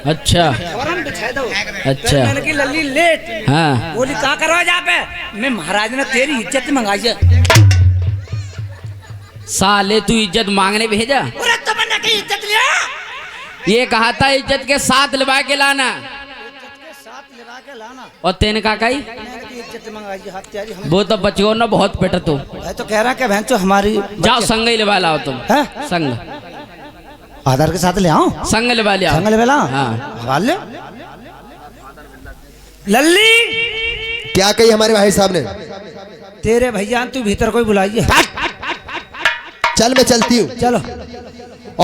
अच्छा और हम बिछा दो। अच्छा। मैंने की लल्ली लेट। हाँ बोली कहा करो जा पे। मैं महाराज ने तेरी इज्जत मंगाई है। साले तू इज्जत मांगने भेजा? अरे तुमने की इज्जत लिया? ये कहा था इज्जत के साथ लिबा के लाना। साथ लगा के लाना। और तेने का कही मैंने की इज्जत मंगाई है हाथ त्यारी हम। वो तो बचियो ना बहुत पेट तू। मैं तो कह रहा कि बहन तो हमारी जाओ संग ही लिबा लाओ तुम। हैं? संग आधार के साथ ले आओ। संग लिबा लिया। संग ले ला। हाँ हवाल ले। लल्ली क्या कही हमारे भाई साहब ने? तेरे भैया तू भीतर कोई बुलाइए। चल मैं चलती हूँ। चलो।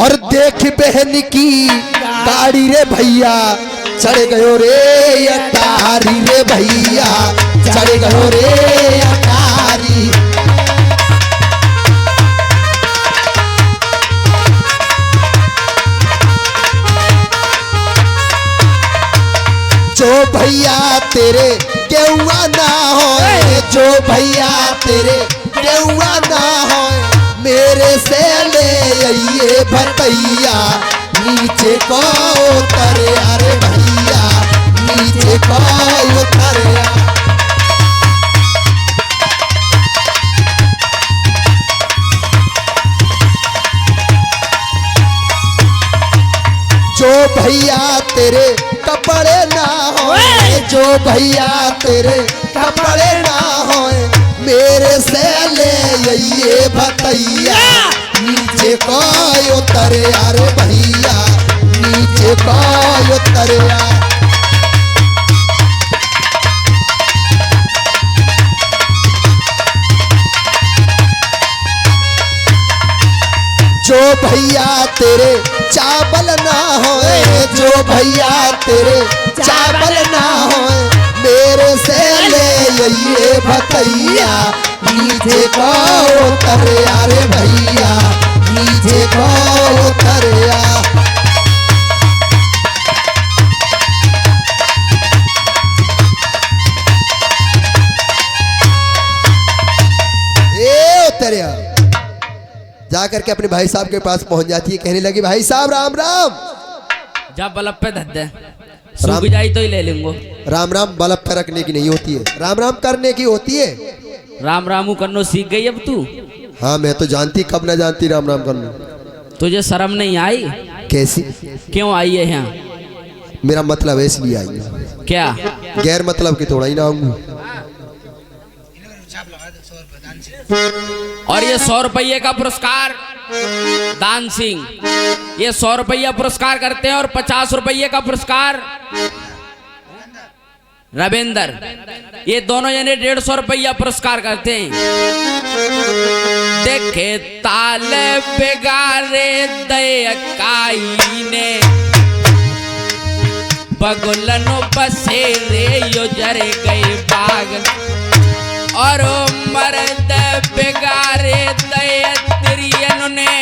और देख बहन की गाड़ी रे भैया चढ़ गयो रे अटारी रे भैया चढ़ गयो रे अटारी। जो भैया तेरे गेहुआ ना होए जो भैया तेरे गेहुआ ना होए मेरे से ले आइए भतैया नीचे को उतरे अरे भैया नीचे को उतरे। जो भैया तेरे कपड़े ना होए जो भैया तेरे कपड़े ना होए मेरे से ले आइए भतैया नीचे को उतरे अरे भैया नीचे को उतरे। जो भैया तेरे चावल ना होए जो भैया तेरे चावल ना होए मेरे से ले आइए भतैया नीचे को उतरे अरे भैया नीचे को उतरे। ए उतरे जा करके अपने भाई साहब के पास पहुंच जाती है। कहने लगी भाई साहब राम राम। जा बल्ब पे धर दे सूख जाई तो ही ले लेंगे। राम राम बल्ब पे रखने की नहीं होती है राम राम करने की होती है। राम रामू करनो सीख गई अब तू? हाँ मैं तो जानती कब ना जानती राम राम करना। तुझे शर्म नहीं आई? कैसी? क्यों आई है यहाँ? मेरा मतलब है इसलिए आई है। क्या गैर मतलब की थोड़ा ही ना आऊंगी। और ये 100 रुपये का पुरस्कार दान सिंह ये 100 रुपया पुरस्कार करते हैं और 50 रुपये का पुरस्कार रविंदर ये दोनों यानी 150 रुपया पुरस्कार करते हैं। देखे ताले बिगारे दयकाई ने बगुलनो बसेरे यो जरे गए बाग और मर्द बिगारे दयत्रियन ने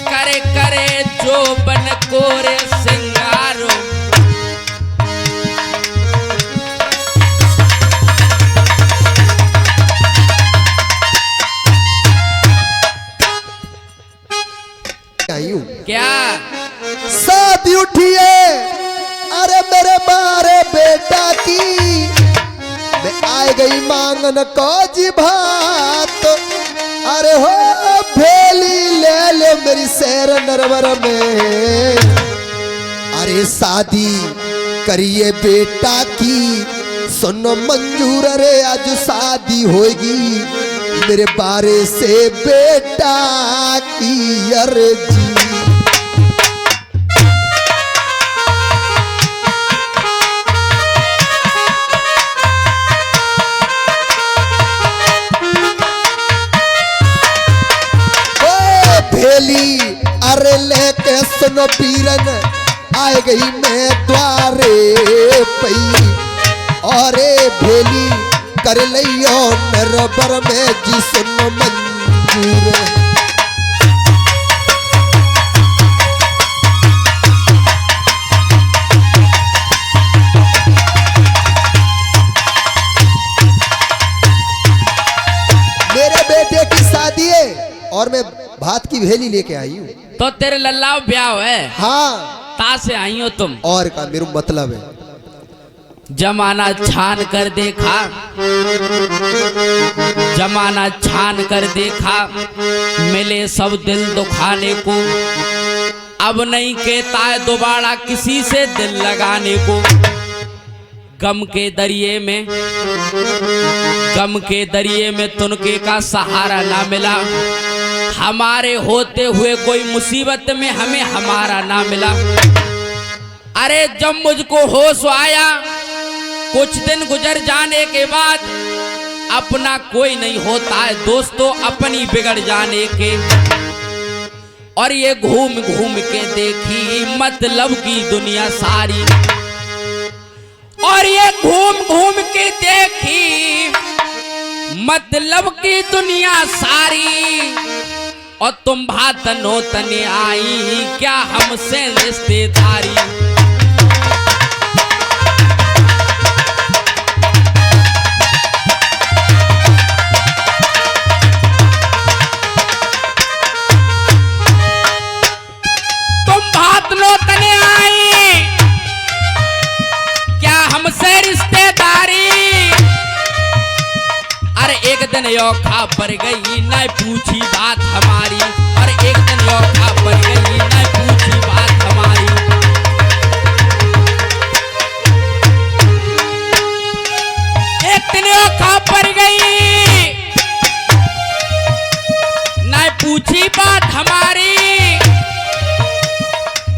करे करे जो बन कोरे सिंगारो। क्या शादी उठिए अरे मेरे मारे बेटा की मैं आए गई मांगन को जी भात अरे हो भेली ले ले मेरी शहर नरवर में अरे शादी करिए बेटा की सुनो मंजूर अरे आज शादी होगी मेरे बारे से बेटा की अर्जी। भेली अरे लेके सुनो पीरन आए गई मैं द्वारे पई और भेली कर लियो नरबर में जी सुनो मंजूर। मेरे बेटे की शादी है और मैं भात की भेली लेके आई हूँ। तो तेरे लल्लाव ब्याह है? हाँ कहाँ से आई हो तुम? और का मेरा मतलब है जमाना छान कर देखा, जमाना छान कर देखा, मिले सब दिल दुखाने को, अब नहीं कहता है दोबारा किसी से दिल लगाने को। गम के दरिए में, गम के दरिए में तुनके का सहारा ना मिला, हमारे होते हुए कोई मुसीबत में हमें हमारा ना मिला। अरे जब मुझको होश आया कुछ दिन गुजर जाने के बाद, अपना कोई नहीं होता है दोस्तों अपनी बिगड़ जाने के। और ये घूम घूम के देखी मतलब की दुनिया सारी, और ये घूम घूम के देखी मतलब की दुनिया सारी, और तुम भात नोतने आई क्या हमसे रिश्तेदारी। एक दिन यो खबर गई न पूछी बात हमारी, और एक दिन यो खबर गई न पूछी बात हमारी। एक दिन यो खबर गई न पूछी बात हमारी,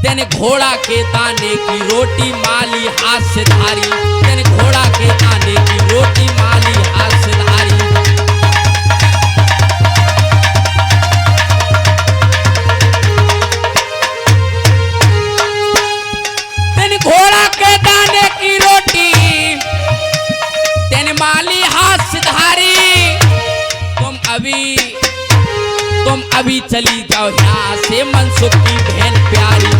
तेने घोड़ा के दाने की रोटी माली हाथ से धारी, तेने घोड़ा के दाने की रोटी माली हाथ से धारी। घोड़ा के दाने की रोटी तेने माली हाथ से धारी। तुम अभी चली जाओ यहाँ से मनसुख की बहन प्यारी,